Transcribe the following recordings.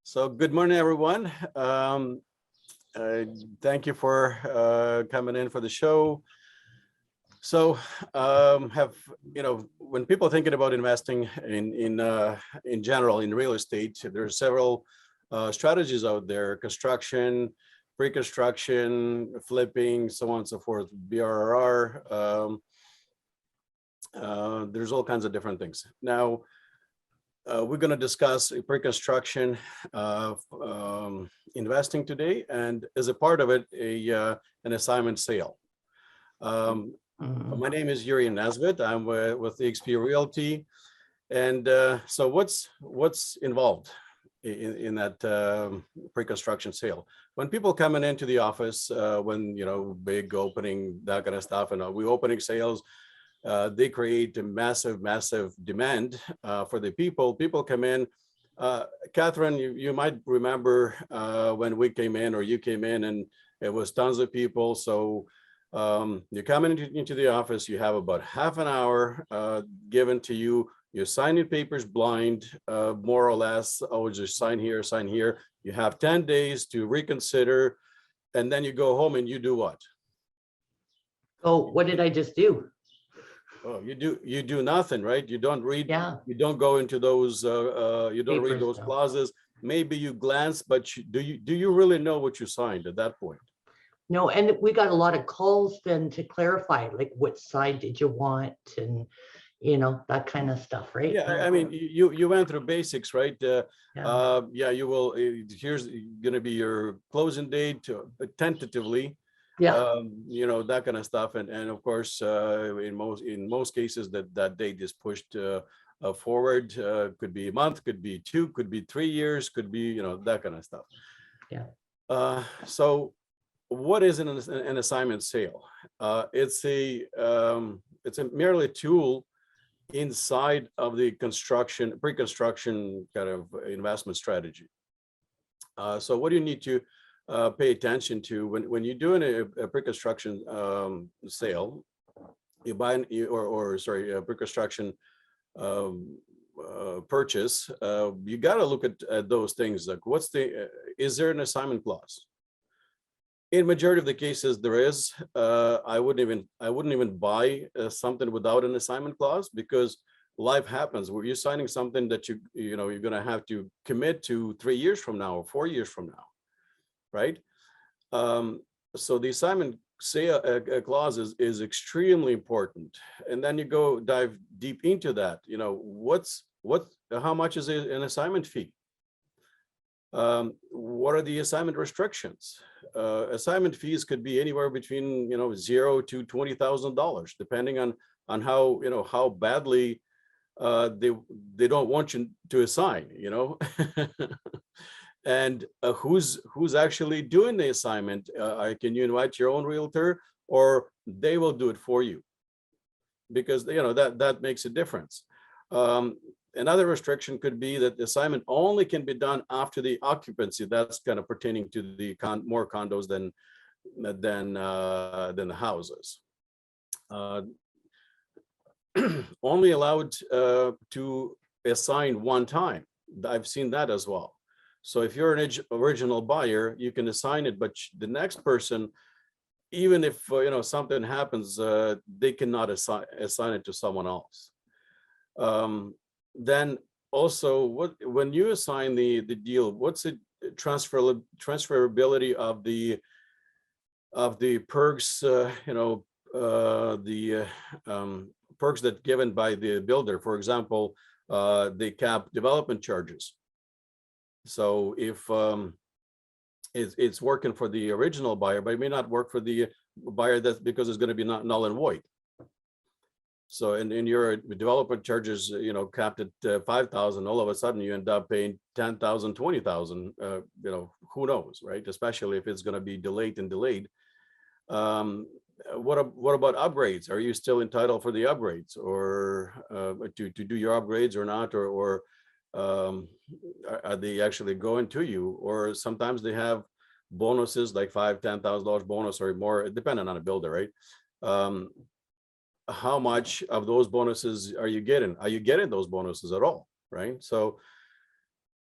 So good morning, everyone. Uh, Thank you for coming in for the show. So have when people thinking about investing in general in real estate, there's several strategies out there: construction, pre-construction, flipping, so on and so forth, BRR. There's all kinds of different things. Now, we're going to discuss pre-construction investing today, and as a part of it, an assignment sale. My name is Yuri Nesbitt. I'm with eXp Realty, and so what's involved in that pre-construction sale? When people coming into the office, when big opening, that kind of stuff, and we opening sales. They create a massive demand for the people. People come in. Catherine, you might remember when we came in or you came in and it was tons of people. So you come into the office, you have about half an hour given to you. You're signing papers blind, more or less. Oh, just sign here, sign here. You have 10 days to reconsider. And then you go home and you do what? Oh, what did I just do? Oh, you do nothing, right? You don't read, Yeah. you don't go into those, you don't read Papers, those no. clauses. Maybe you glance, but do you really know what you signed at that point? No, and we got a lot of calls then to clarify, like what side did you want and that kind of stuff, right? Yeah, I mean, you went through basics, right? Yeah. Yeah, you will. Here's going to be your closing date, tentatively. Yeah. That kind of stuff, and of course, in most cases, that date is pushed forward. Could be a month, could be 2, could be 3 years, could be that kind of stuff. Yeah. So what is an assignment sale? It's a merely tool inside of the pre-construction kind of investment strategy. So what do you need to pay attention to when you're doing a pre-construction sale? You buy a pre-construction purchase. You got to look at those things, like is there an assignment clause? In majority of the cases, there is. I wouldn't even buy something without an assignment clause, because life happens where you're signing something that you're going to have to commit to 3 years from now or 4 years from now, right? So the assignment clause is extremely important, and then you go dive deep into that. How much is an assignment fee? What are the assignment restrictions? Assignment fees could be anywhere between $0 to $20,000, depending on how badly they don't want you to assign, and who's actually doing the assignment. Can you invite your own realtor, or they will do it for you? Because that makes a difference. Another restriction could be that the assignment only can be done after the occupancy. That's kind of pertaining to the more condos than the houses. Only allowed to assign one time. I've seen that as well. So if you're an original buyer, you can assign it, but the next person, even if something happens, they cannot assign it to someone else. Then also, when you assign the deal, what's the transferability of the perks? The perks that given by the builder. For example, they cap development charges. So if it's working for the original buyer, but it may not work for the buyer, that's because it's going to be not null and void. So in your developer charges, capped at 5,000, all of a sudden you end up paying 10,000, 20,000. Who knows, right? Especially if it's going to be delayed. What about upgrades? Are you still entitled for the upgrades, or to do your upgrades or not, or are they actually going to you? Or sometimes they have bonuses like $5,000, $10,000 bonus or more, depending on the builder, right? How much of those bonuses are you getting? Are you getting those bonuses at all, right? So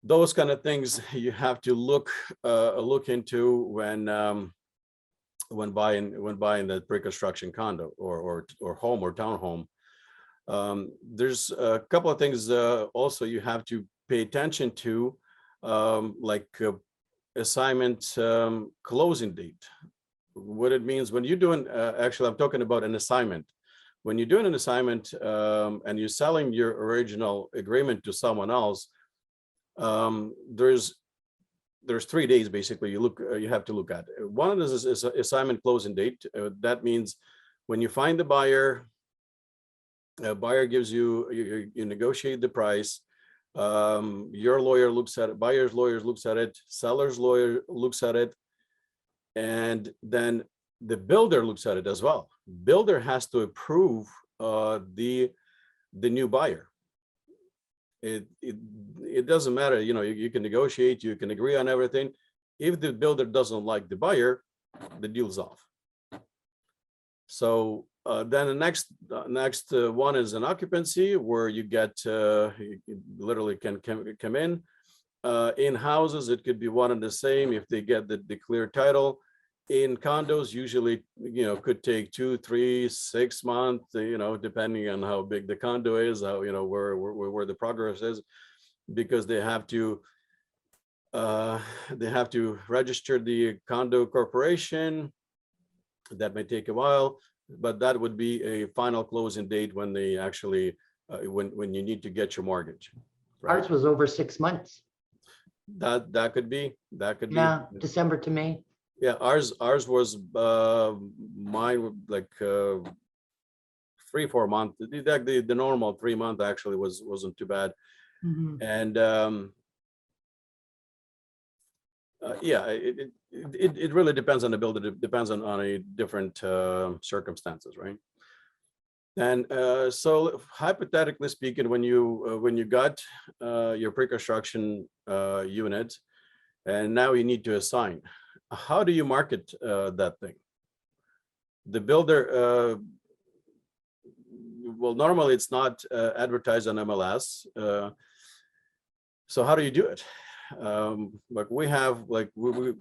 those kind of things you have to look into when buying the pre-construction condo or home or townhome. There's a couple of things also you have to pay attention to, like assignment closing date. What it means when you're doing, actually, I'm talking about an assignment. When you're doing an assignment and you're selling your original agreement to someone else, there's 3 days basically you have to look at. One of those is assignment closing date. That means when you find the buyer, buyer gives you negotiate the price. Your lawyer looks at it, buyer's lawyer looks at it, seller's lawyer looks at it, and then the builder looks at it as well. Builder has to approve the new buyer. It doesn't matter, you can negotiate, you can agree on everything. If the builder doesn't like the buyer, the deal's off. So then the next one is an occupancy, where you get you literally can come in. In houses, it could be one and the same if they get the clear title. In condos, usually, could take 2, 3, 6 months, depending on how big the condo is, how, where the progress is, because they have to register the condo corporation. That may take a while, but that would be a final closing date when they actually, when you need to get your mortgage. Right? Ours was over 6 months. That could be. Yeah, December to May. Yeah, ours was mine like 3-4 months. The normal 3 month actually wasn't too bad. Mhm. And yeah, it really depends on the builder. It depends on a different circumstances, right? And so hypothetically speaking, when you got your pre-construction unit, and now you need to assign, how do you market that thing? The builder, well, normally it's not advertised on MLS. So how do you do it? Like we have, like we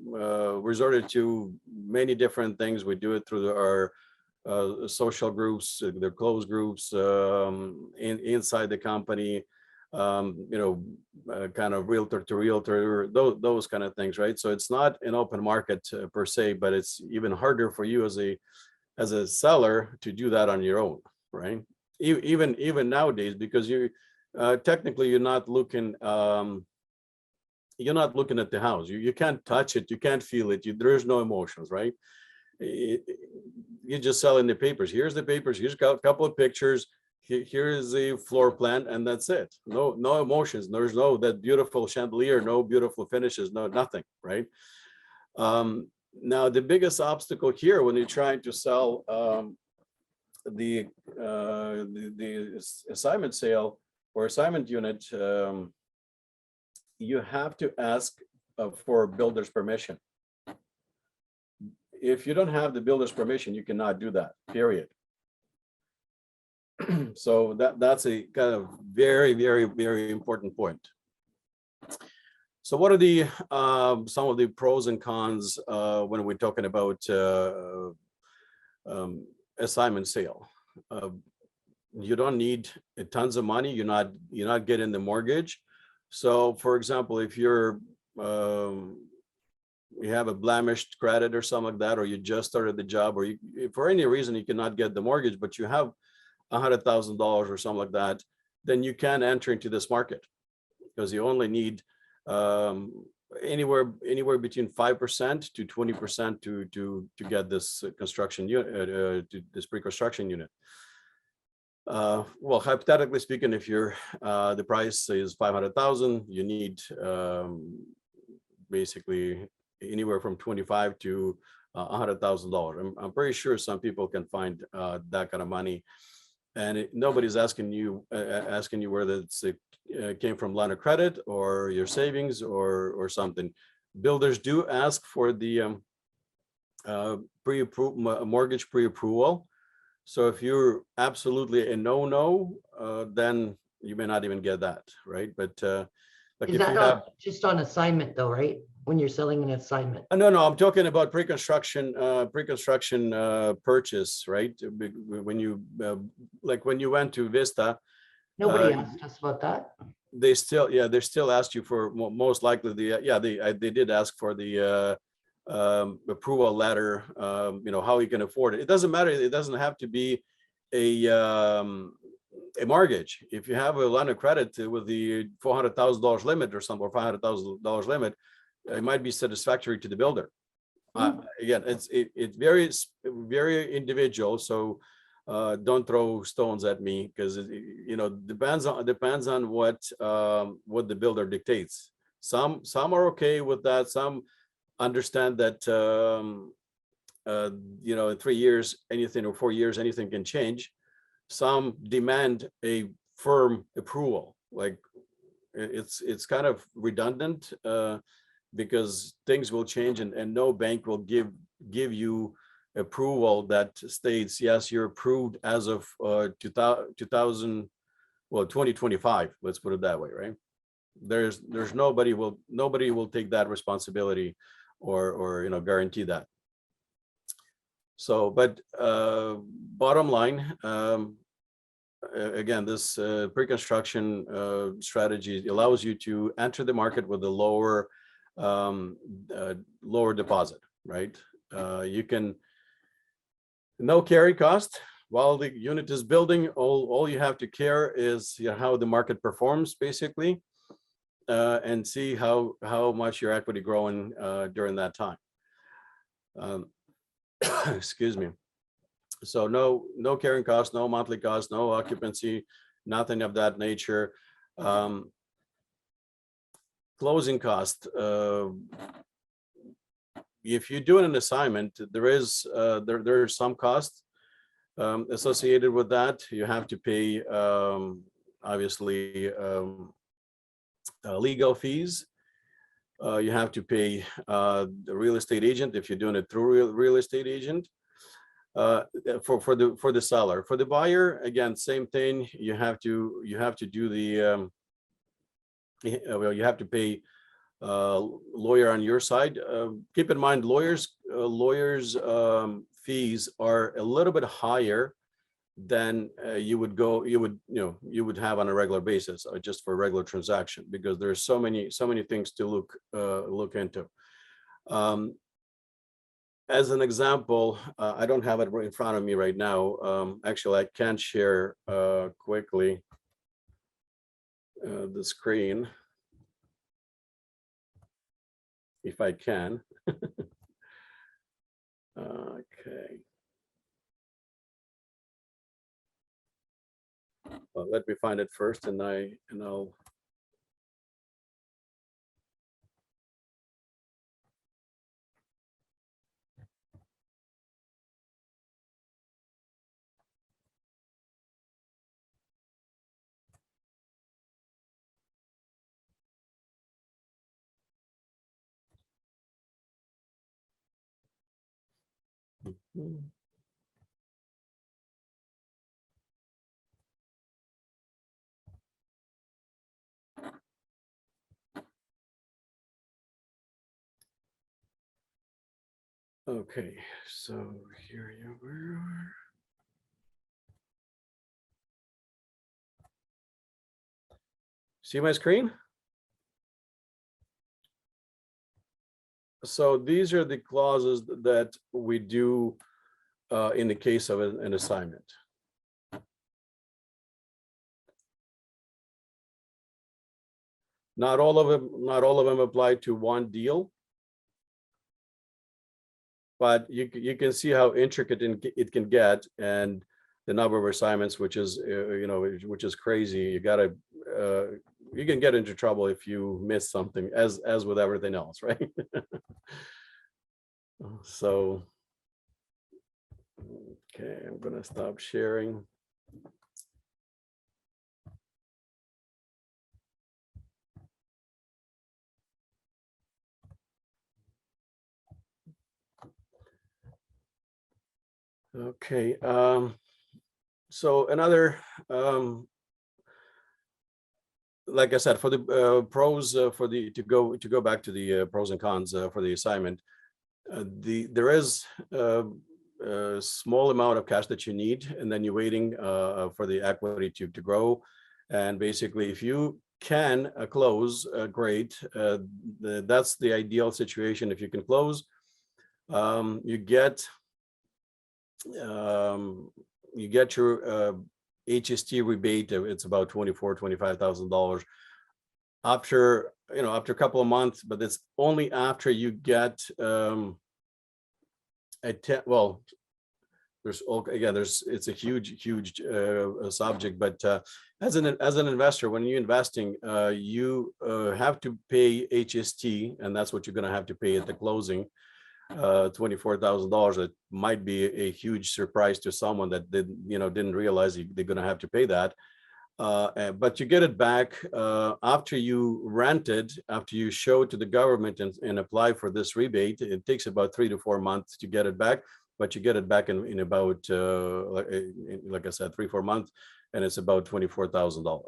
resorted to many different things. We do it through our social groups, their closed groups inside the company. Kind of realtor to realtor, those kind of things, right? So it's not an open market per se, but it's even harder for you as a seller to do that on your own, right? Even nowadays, because you technically you're not looking at the house. You can't touch it, you can't feel it. There's no emotions, right? You're just selling the papers. Here's the papers. Here's a couple of pictures. Here is the floor plan, and that's it. No emotions. There's no that beautiful chandelier, no beautiful finishes, no nothing, right? Now the biggest obstacle here when you're trying to sell the assignment sale or assignment unit, you have to ask for builder's permission. If you don't have the builder's permission, you cannot do that, period. So that's a kind of very, very, very important point. So what are the some of the pros and cons when we're talking about assignment sale? You don't need tons of money. You're not getting the mortgage. So for example, if you have a blemished credit or something like that, or you just started the job, or for any reason you cannot get the mortgage, but you have $100,000 or something like that, then you can enter into this market, because you only need anywhere between 5% to 20% to get this construction unit, this pre-construction unit. Well, hypothetically speaking, if you're the price is 500,000, you need basically anywhere from 25 to $100,000. I'm pretty sure some people can find that kind of money. And nobody's asking you whether it came from line of credit or your savings or something. Builders do ask for the mortgage pre-approval. So if you're absolutely a no-no, then you may not even get that, right? But Like Is if that you have, just on assignment though, right? When you're selling an assignment? no, I'm talking about pre-construction, purchase, right? When you, like when you went to Vista, Nobody asked us about that. they still asked you for most likely they did ask for the approval letter, how you can afford it. It doesn't matter. It doesn't have to be a mortgage. If you have a line of credit with the $400,000 limit or something, or $500,000 limit, it might be satisfactory to the builder. Again, it's very individual. So don't throw stones at me, because depends on what the builder dictates. Some are okay with that. Some understand that in 3 years anything, or 4 years anything can change. Some demand a firm approval. Like it's kind of redundant, because things will change, and no bank will give you approval that states, yes, you're approved as of 2025. Let's put it that way, right? There's nobody will take that responsibility or guarantee that. So, but bottom line, again, this pre-construction strategy allows you to enter the market with a lower deposit, right? You can, no carry cost while the unit is building. All you have to care is how the market performs, basically, and see how much your equity growing during that time. Excuse me. So no carrying cost, no monthly cost, no occupancy, nothing of that nature. Closing cost. If you're doing an assignment, there's some cost associated with that. You have to pay, obviously, legal fees. You have to pay the real estate agent if you're doing it through real estate agent. For the seller. For the buyer, again, same thing. You have to do the you have to pay lawyer on your side. Keep in mind, lawyers fees are a little bit higher than you would have on a regular basis, or just for a regular transaction, because there's so many things to look into. As an example, I don't have it right in front of me right now. Actually, I can share quickly the screen, if I can. Okay. Well, let me find it first, and I'll. Okay, so here you are. See my screen? So these are the clauses that we do in the case of an assignment. Not all of them apply to one deal, but you can see how intricate it can get, and the number of assignments, which is which is crazy. You can get into trouble if you miss something, as with everything else, right? So, okay, I'm gonna stop sharing. Okay, so another like I said, for the pros, for the to go back to the pros and cons for the assignment, there is a small amount of cash that you need, and then you're waiting for the equity to grow. And basically, if you can close, great. That's the ideal situation. If you can close, you get your HST rebate. It's about $25,000 after after a couple of months, but it's only after you get well, it's a huge subject, but as an investor, when you're investing, you have to pay HST, and that's what you're going to have to pay at the closing. $24,000. That might be a huge surprise to someone that didn't realize they're going to have to pay that. But you get it back after you rented, after you show it to the government and apply for this rebate. It takes about 3 to 4 months to get it back, but you get it back in about, like I said, 3-4 months, and it's about $24,000.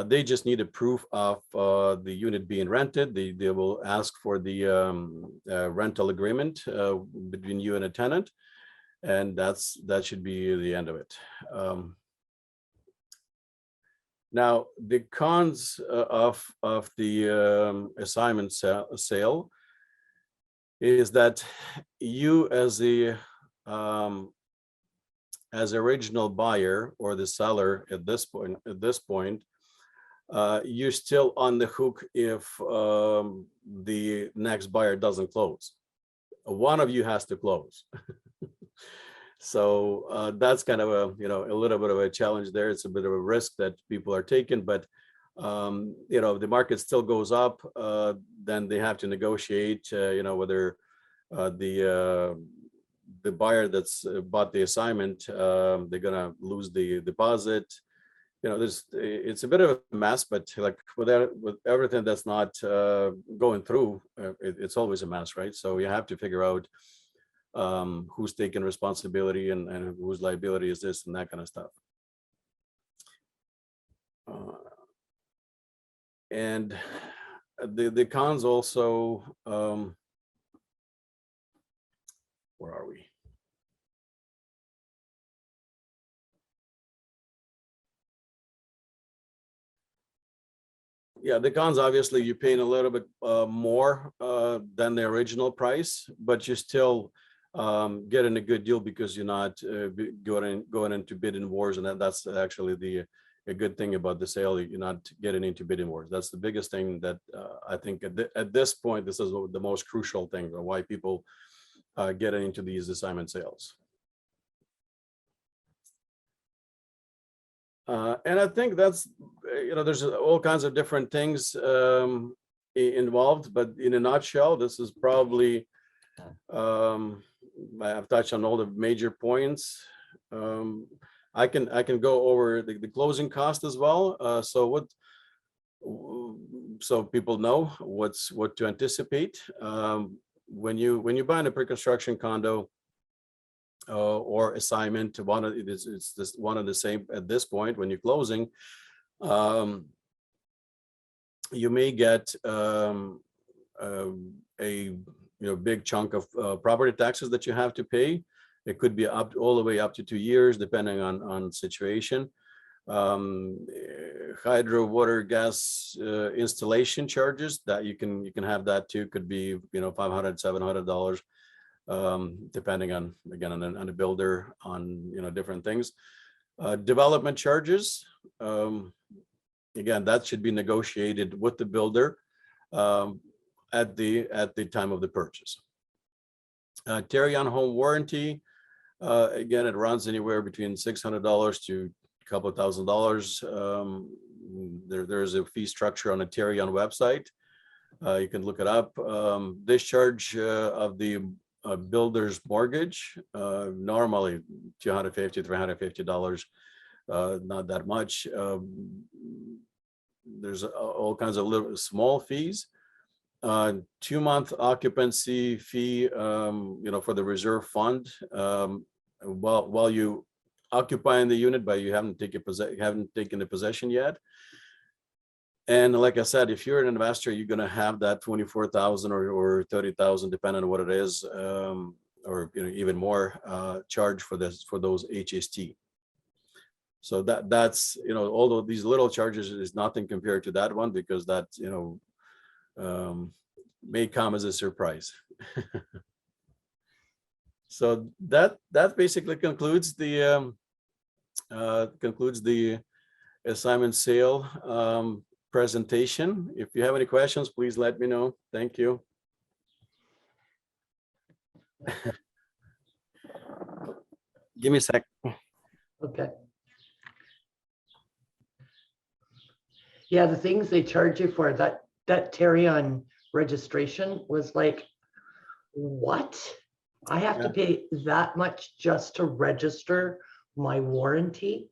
They just need a proof of the unit being rented. They will ask for the rental agreement between you and a tenant, and that should be the end of it. Now, the cons of the assignment sale is that you, as the original buyer or the seller at this point, you're still on the hook if the next buyer doesn't close. One of you has to close. So that's kind of a little bit of a challenge there. It's a bit of a risk that people are taking, but if the market still goes up, then they have to negotiate, whether the buyer that's bought the assignment, they're gonna lose the deposit. It's a bit of a mess, but like with everything that's not going through, it's always a mess, right? So you have to figure out who's taking responsibility and whose liability is this and that kind of stuff. And the cons also, where are we? Yeah, the cons, obviously, you're paying a little bit more than the original price, but you're still getting a good deal because you're not going into bidding wars, and that's actually a good thing about the sale. You're not getting into bidding wars. That's the biggest thing that I think at this point, this is the most crucial thing, why people get into these assignment sales. And I think that's, there's all kinds of different things involved, but in a nutshell, this is probably, I've touched on all the major points. I can go over the closing cost as well. So people know what to anticipate. When you buy a pre-construction condo, or assignment, it's just one of the same at this point. When you're closing, you may get a big chunk of property taxes that you have to pay. It could be all the way up to 2 years, depending on situation. Hydro, water, gas installation charges that you can have that too. Could be $500, $700. Depending on the builder, on different things. Development charges, again, that should be negotiated with the builder at the time of the purchase. Carry-on home warranty, again, it runs anywhere between $600 to a couple of $1,000s. There's a fee structure on a carry-on website. You can look it up. Discharge of the builder's mortgage, normally $250, $350, not that much. There's all kinds of little small fees. 2-month occupancy fee, for the reserve fund, while you occupying the unit, but you haven't taken the possession yet. And like I said, if you're an investor, you're going to have that 24,000 or 30,000, depending on what it is, or even more charge for those HST. So that's although these little charges is nothing compared to that one, because that may come as a surprise. So that basically concludes the assignment sale presentation. If you have any questions, please let me know. Thank you. Give me a sec. Okay. Yeah, the things they charge you for that Terry on registration was like, what? I have to pay that much just to register my warranty?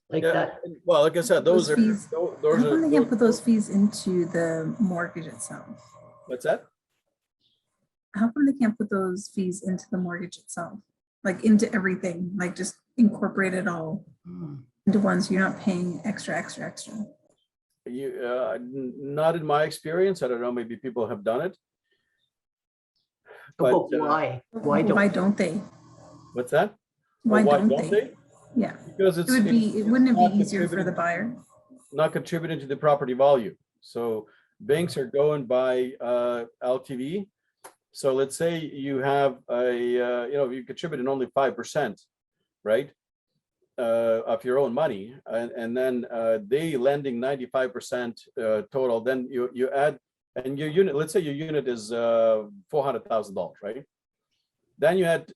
Like that. Well, like I said, those fees. are How come they can't put those fees into the mortgage itself? What's that? How come they can't put those fees into the mortgage itself? Like into everything, like just incorporate it all into one, so you're not paying extra. Not in my experience. I don't know, maybe people have done it. But why? Why don't they? What's that? Why don't they? Yeah, because wouldn't it be easier for the buyer? Not contributing to the property value. So banks are going by LTV. So let's say you have you contributed only 5%, right, of your own money, and then they lending 95% total. Then you add, and your unit, let's say your unit is $400,000, right? Then you add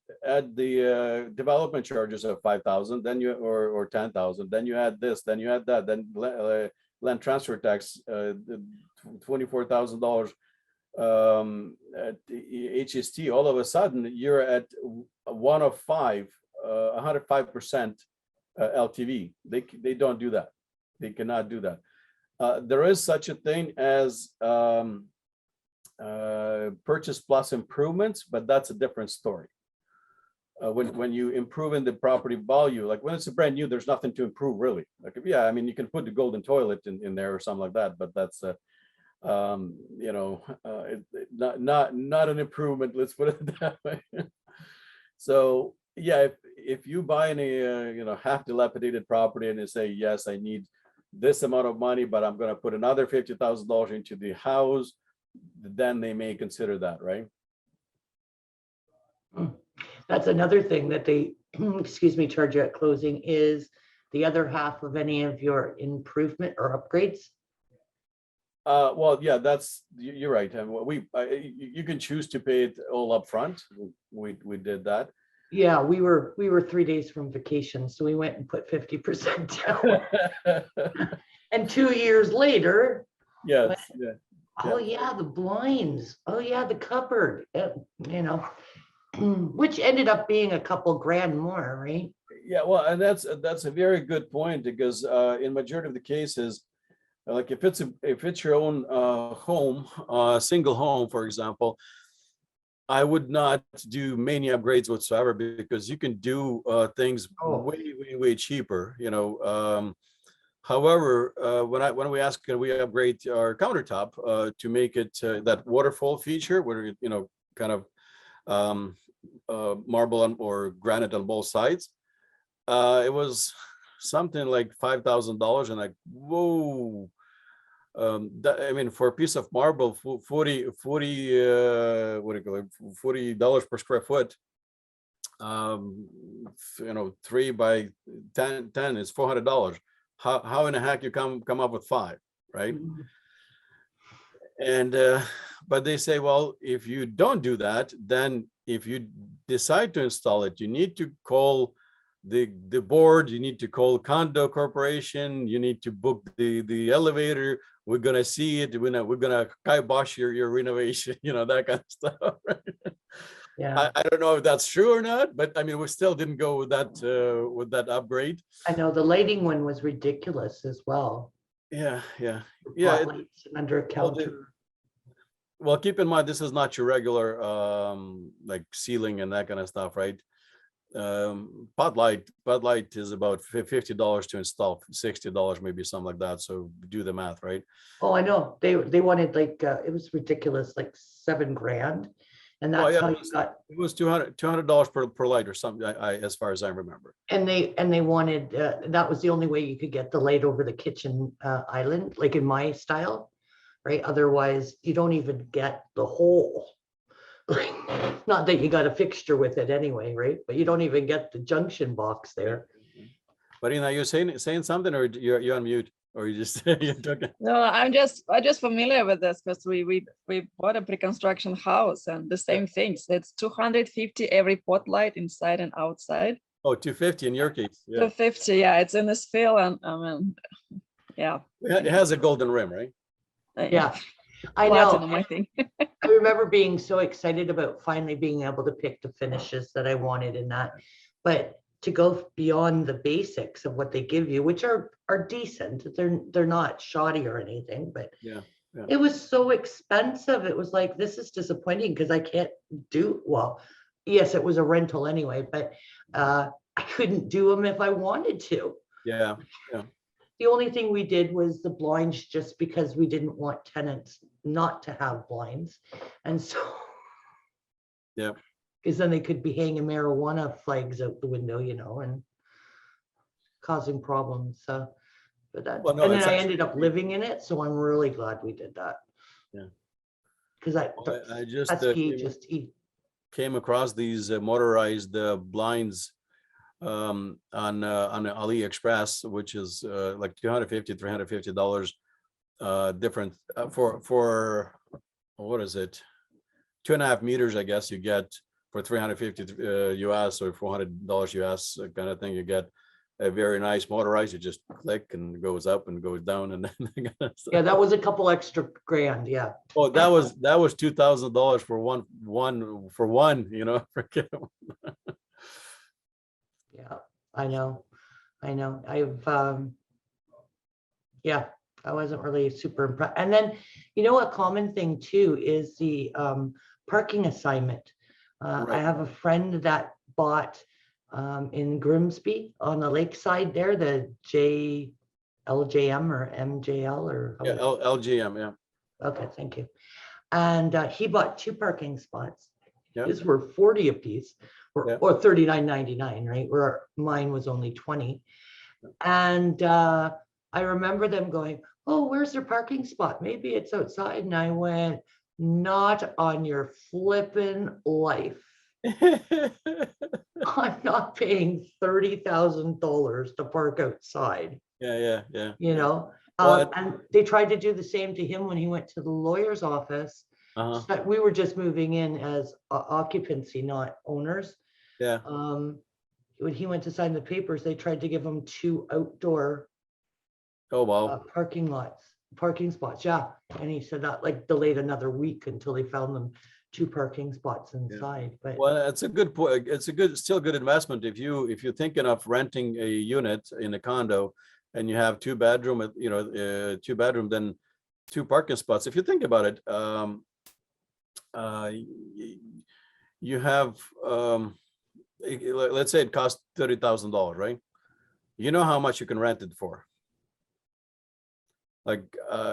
the development charges of 5,000, then you or 10,000. Then you add this, then you add that, then land transfer tax, $24,000. At HST, all of a sudden you're at 105% LTV. They don't do that. They cannot do that. There is such a thing as purchase plus improvements, but that's a different story. When you improve in the property value, like when it's a brand new, there's nothing to improve really. Like, yeah, I mean, you can put the golden toilet in there or something like that, but that's not an improvement, let's put it that way. So yeah, if you buy any half dilapidated property and you say, yes, I need this amount of money, but I'm going to put another $50,000 into the house, then they may consider that, right? That's another thing that they charge you at closing, is the other half of any of your improvement or upgrades. Well, yeah, you're right. And you can choose to pay it all up front. We did that. Yeah, we were 3 days from vacation, so we went and put 50% down. And 2 years later, yes, oh yeah, the blinds. Oh yeah, the cupboard. Which ended up being a couple grand more, right? Yeah, well, and that's a very good point, because in majority of the cases, like if it's your own home, single home, for example, I would not do many upgrades whatsoever, because you can do things way cheaper. However, when we ask, can we upgrade our countertop to make it that waterfall feature, where kind of marble or granite on both sides, it was something like $5,000, and like, whoa. I mean, for a piece of marble, $40 per square foot, 3 by 10 is $400. How in the heck you come up with 5, right? And but they say, well, if you don't do that, then if you decide to install it, you need to call the board, you need to call condo corporation, you need to book the elevator. We're gonna see it. We're gonna kibosh your renovation, that kind of stuff. Right? Yeah, I don't know if that's true or not, but I mean, we still didn't go with that upgrade. I know the lighting one was ridiculous as well. Yeah. Under a counter. Well, keep in mind, this is not your regular like ceiling and that kind of stuff, right? Bud Light is about $50 to install, $60 maybe, something like that. So do the math, right? Oh, I know. They wanted like, it was ridiculous, like $7,000. And Oh that's yeah, how you got, it was $200 per light or something. As far as I remember. and they wanted, that was the only way you could get the light over the kitchen island, like in my style, right? Otherwise, you don't even get the whole. Like, not that you got a fixture with it anyway, right? But you don't even get the junction box there. But you're saying something, or you're on mute, or you just you took it? No, I'm just familiar with this because we bought a pre-construction house and the same things. It's 250 every pot light inside and outside. Oh, 250 in your case. Yeah. 250, yeah, it's in this field, and I mean, yeah. It has a golden rim, right? Yeah, I Platinum, know. I think. I remember being so excited about finally being able to pick the finishes that I wanted in that. But to go beyond the basics of what they give you, which are decent, they're not shoddy or anything, but Yeah. it was so expensive. It was like, this is disappointing because I can't do, well, yes, it was a rental anyway, but I couldn't do them if I wanted to. Yeah. The only thing we did was the blinds, just because we didn't want tenants not to have blinds. And so. Yeah. Because then they could be hanging marijuana flags out the window, and causing problems. So, but that, Well, no, and then it's I actually- ended up living in it. So I'm really glad we did that. Yeah. Because I just just came across these motorized blinds on AliExpress, which is like $250, $350 different for what is it, 2.5 meters, I guess you get for $350 US or $400 US kind of thing. You get a very nice motorized. You just click and it goes up and goes down, and then yeah, that was a couple extra grand. Yeah. oh, that was $2,000 for one. Yeah, I know. Yeah, I wasn't really super impressed. And then, a common thing too is the parking assignment. I Right. have a friend that bought in Grimsby on the lakeside there, the LJM or MJL or. Yeah, LGM, yeah. Okay, thank you. And he bought 2 parking spots. Yeah. His were 40 apiece, Yeah. or $39.99, right? Where mine was only 20. And I remember them going, "Oh, where's their parking spot? Maybe it's outside." And I went, "Not on your flippin' life. I'm not paying $30,000 to park outside." Yeah. Well, And they tried to do the same to him when he went to the lawyer's office. uh-huh. But we were just moving in as occupancy, not owners. Yeah. When he went to sign the papers, they tried to give him 2 outdoor Oh, wow. parking spots. Yeah. And he said that like delayed another week until they found them 2 parking spots inside. But Well, that's a good point. It's still good investment if you're thinking of renting a unit in a condo and you have 2 bedroom, 2 bedroom, then 2 parking spots. If you think about it, you have, let's say it costs $30,000, right? You know how much you can rent it for. Like,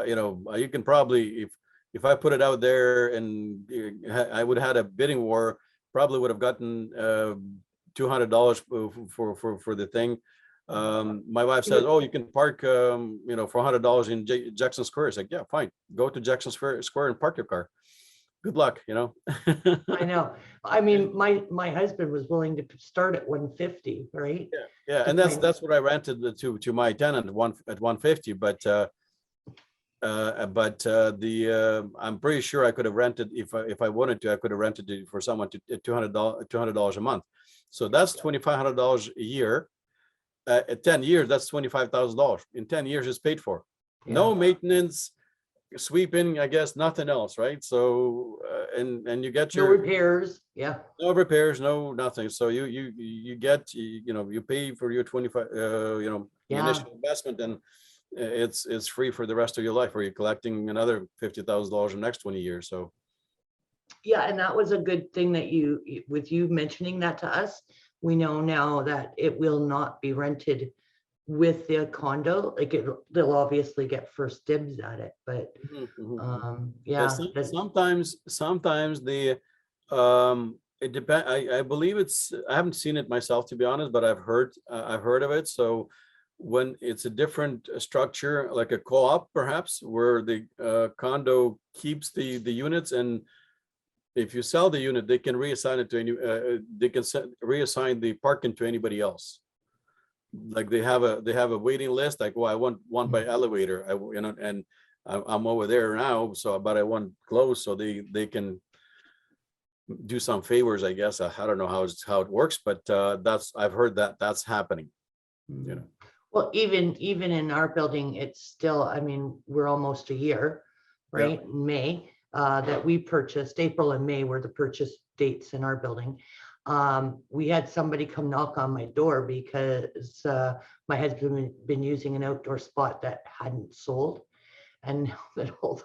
you can probably, if I put it out there and I would have had a bidding war, probably would have gotten $200 for the thing. My wife says, "Oh, you can park, for $100 in Jackson Square." It's like, yeah, fine. Go to Jackson Square and park your car. Good luck, I know. I mean, my husband was willing to start at 150, right? Yeah, and that's what I rented to my tenant at 150, but I'm pretty sure I could have rented if I wanted to. I could have rented it for someone to $200 a month. So that's $2,500 a year. At 10 years, that's $25,000. In 10 years, it's paid for. No maintenance, sweeping, I guess, nothing else, right? So and you get No your repairs. Yeah. no repairs, no nothing. So you get you pay for your 25 the initial investment, and it's free for the rest of your life, or you're collecting another $50,000 in the next 20 years. So Yeah, and that was a good thing that with you mentioning that to us, we know now that it will not be rented with the condo. Like they'll obviously get first dibs at it, but Yeah, yeah, that's, sometimes the it depends. I believe I haven't seen it myself, to be honest, but I've heard of it. So when it's a different structure, like a co-op perhaps, where the condo keeps the units, and if you sell the unit, they can reassign it to any they can reassign the parking to anybody else. Like they have a waiting list, like, well, I want one by elevator, and I'm over there now, so but I want close, so they can do some favors, I guess. I don't know how it works, but I've heard that's happening. well, even in our building, it's still, I mean, we're almost a year, right? In May, that we purchased. April and May were the purchase dates in our building. We had somebody come knock on my door because my husband had been using an outdoor spot that hadn't sold. And now that all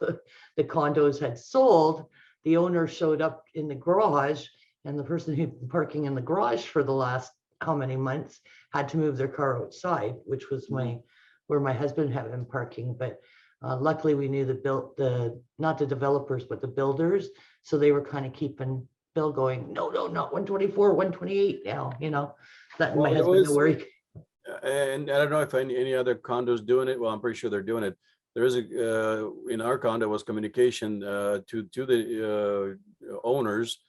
the condos had sold, the owner showed up in the garage, and the person who'd been parking in the garage for the last how many months had to move their car outside, which was where my husband had been parking. But luckily we knew not the developers, but the builders. So they were kind of keeping Bill going, no, not 124, 128 now, letting my husband know where he. And I don't know if any other condos doing it. Well, I'm pretty sure they're doing it. There is in our condo was communication to the owners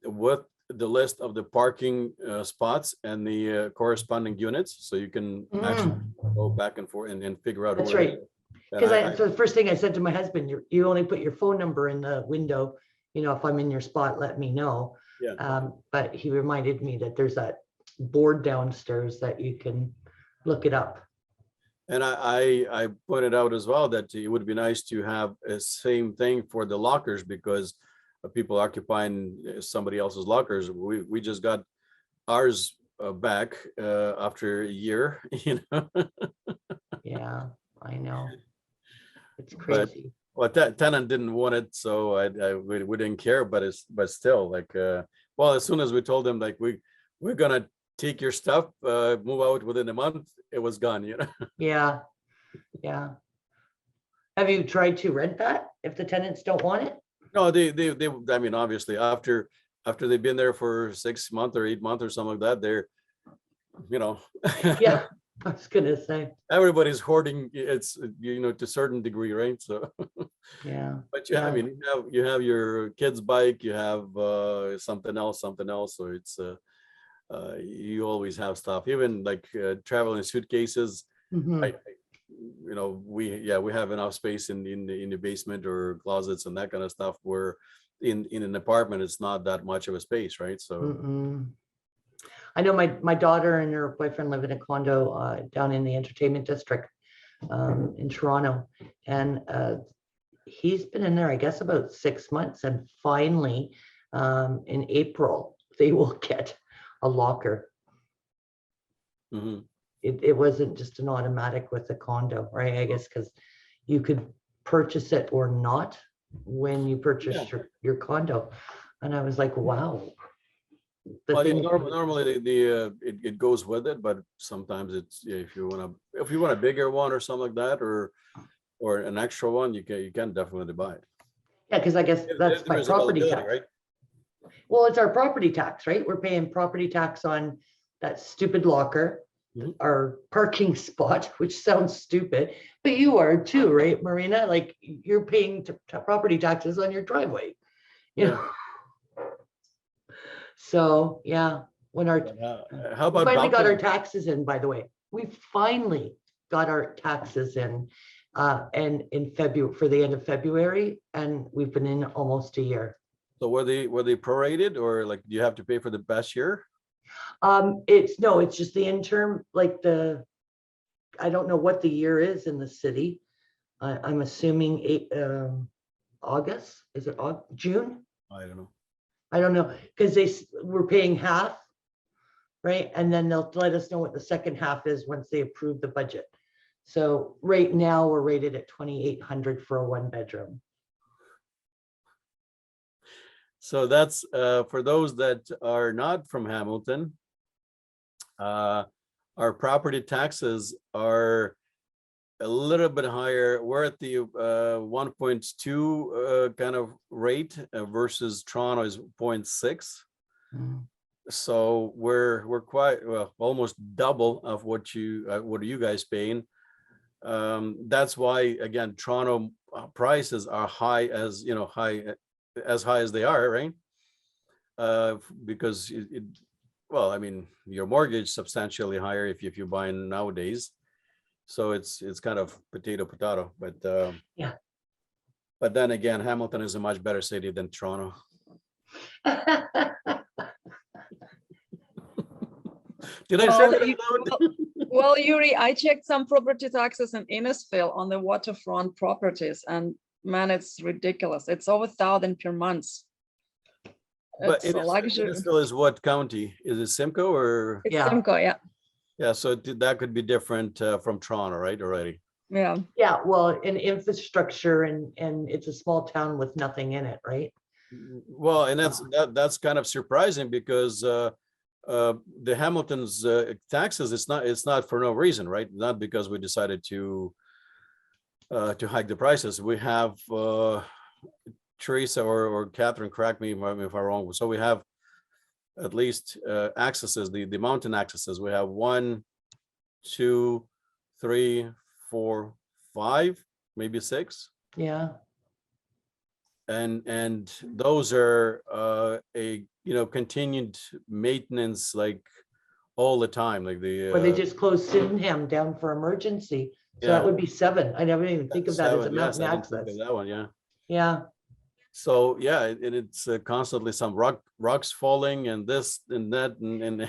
with the list of the parking spots and the corresponding units, so you can actually go back and forth and figure out. That's right. Because so the first thing I said to my husband, you only put your phone number in the window. If I'm in your spot, let me know. Yeah. But he reminded me that there's that board downstairs that you can look it up. And I pointed out as well that it would be nice to have a same thing for the lockers, because people occupying somebody else's lockers. We just got ours back after a year, Yeah, I know. It's crazy. But that tenant didn't want it, so we didn't care. But still, like, well, as soon as we told them, like, we're gonna take your stuff, move out within a month, it was gone. Yeah. Have you tried to rent that if the tenants don't want it? No, they I mean, obviously after they've been there for 6 months or 8 months or something like that, they're Yeah, I was gonna say. Everybody's hoarding, it's to a certain degree, right? So Yeah. but I mean, you have your kid's bike, you have something else, so it's you always have stuff, even like traveling suitcases. We have enough space in the basement or closets and that kind of stuff, where in an apartment it's not that much of a space, right? So I know my daughter and her boyfriend live in a condo down in the entertainment district in Toronto, and he's been in there, I guess, about 6 months, and finally in April they will get a locker. It wasn't just an automatic with the condo, right? I guess because you could purchase it or not when you purchase your condo. And I was like, wow. Normally it goes with it, but sometimes it's if you want a bigger one or something like that, or an extra one, you can definitely buy it. Yeah, because I guess that's my property tax, right? Well, it's our property tax, right? We're paying property tax on that stupid locker, our parking spot, which sounds stupid, but you are too, right, Marina? Like, you're paying property taxes on your driveway, So yeah, when how about we finally got our taxes in, by the way, we finally got our taxes in, and in February, for the end of February, and we've been in almost a year. So were they prorated, or like, do you have to pay for the past year? It's just the interim, like I don't know what the year is in the city. I'm assuming August. Is it June? I don't know, because we're paying half, right? And then they'll let us know what the second half is once they approve the budget. So right now we're rated at $2,800 for a 1-bedroom. So that's for those that are not from Hamilton. Our property taxes are a little bit higher. We're at the 1.2 kind of rate versus Toronto is 0.6. Mm. So we're quite well almost double of what are you guys paying. That's why again Toronto prices are high as high as they are, right? Because well, I mean, your mortgage substantially higher if you're buying nowadays. So it's kind of potato, but Yeah. But then again, Hamilton is a much better city than Toronto. Did I say Well, that you- out loud? Well, Yuri, I checked some property taxes in Innisfil on the waterfront properties, and man, it's ridiculous. It's over 1,000 per month. But It's a luxury. Innisfil is what county? Is it Simcoe or? It's Yeah. Simcoe, yeah, Yeah, so that could be different from Toronto, right? Already. yeah. Yeah, well, in infrastructure and it's a small town with nothing in it, right? Well, and that's kind of surprising because the Hamilton's taxes, it's not for no reason, right? Not because we decided to hike the prices. We have Teresa or Catherine, correct me if I'm wrong. So we have at least accesses, the mountain accesses. We have 1, 2, 3, 4, 5, maybe 6. Yeah, And those are a continued maintenance like all the time, like the or they just closed Sydenham down for emergency. So that yeah. would be 7. I never even think of that as a 7, yes, mountain I didn't think access. of that one, yeah. Yeah, So yeah, and it's constantly some rocks falling and this and that and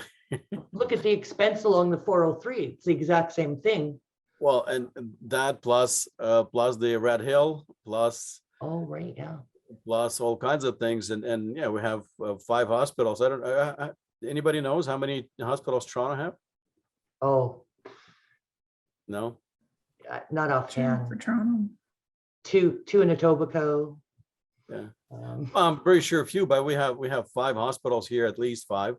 look at the expense along the 403. It's the exact same thing. well, and that plus the Red Hill plus Oh, right, yeah. all kinds of things, and yeah, we have 5 hospitals. I don't anybody knows how many hospitals Toronto have? Oh, No. not Two offhand. for Toronto. Two in Etobicoke. Yeah. Um, I'm pretty sure a few, but we have 5 hospitals here, at least 5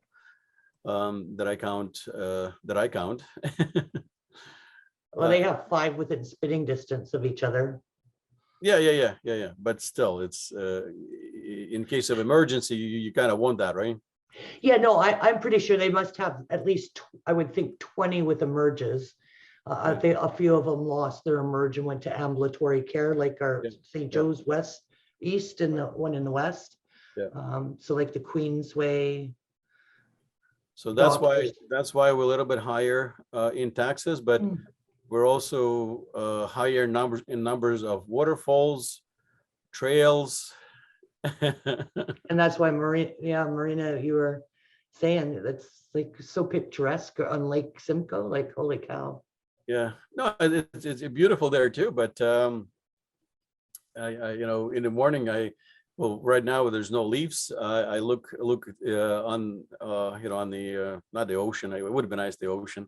that I count. well, they have 5 within spitting distance of each other. Yeah. But still, it's in case of emergency, you kind of want that, right? Yeah, no, I'm pretty sure they must have at least, I would think 20 with emerges. A few of them lost their emerge and went to ambulatory care, like our Yeah, St. Joe's East and the one in the west. Yeah. So like the Queensway. So that's Doctors. why we're a little bit higher in taxes, but Mm. we're also higher numbers of waterfalls, trails. And that's why Marina, you were saying that's like so picturesque on Lake Simcoe, like holy cow. Yeah, no, it's beautiful there too, but I in the morning right now there's no leaves. I look on on the not the ocean. It would have been nice the ocean,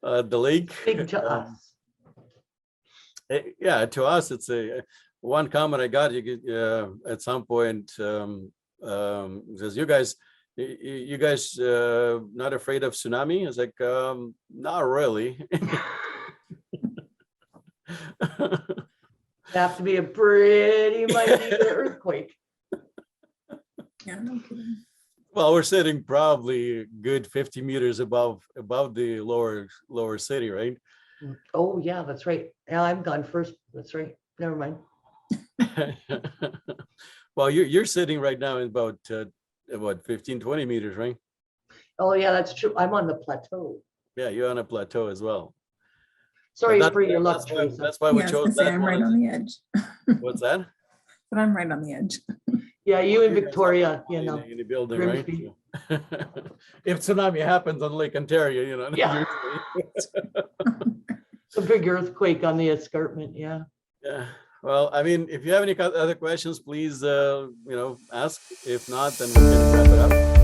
but the lake. Big to us. Yeah, to us it's a one comment I got at some point says you guys not afraid of tsunami? It's like not really. Have to be a pretty mighty earthquake. Yeah, no kidding. Well, we're sitting probably good 50 meters above the lower city, right? Oh, yeah, that's right. Yeah, I'm gone first. That's right. Never mind. Well, you're sitting right now in about 15, 20 meters, right? Oh, yeah, that's true. I'm on the plateau. Yeah, you're on a plateau as well. Sorry But for your luck, Teresa. that's why we Yeah, I was chose gonna say, that I'm right one. on the edge. What's that? But I'm right on the edge. Yeah, you and guys Victoria, are you know. in the building, Grimsby. right? If tsunami happens on Lake Ontario, Yeah. usually. A big earthquake on the escarpment, yeah. Yeah. Well, I mean, if you have any other questions, please, ask. If not, then we can wrap it up.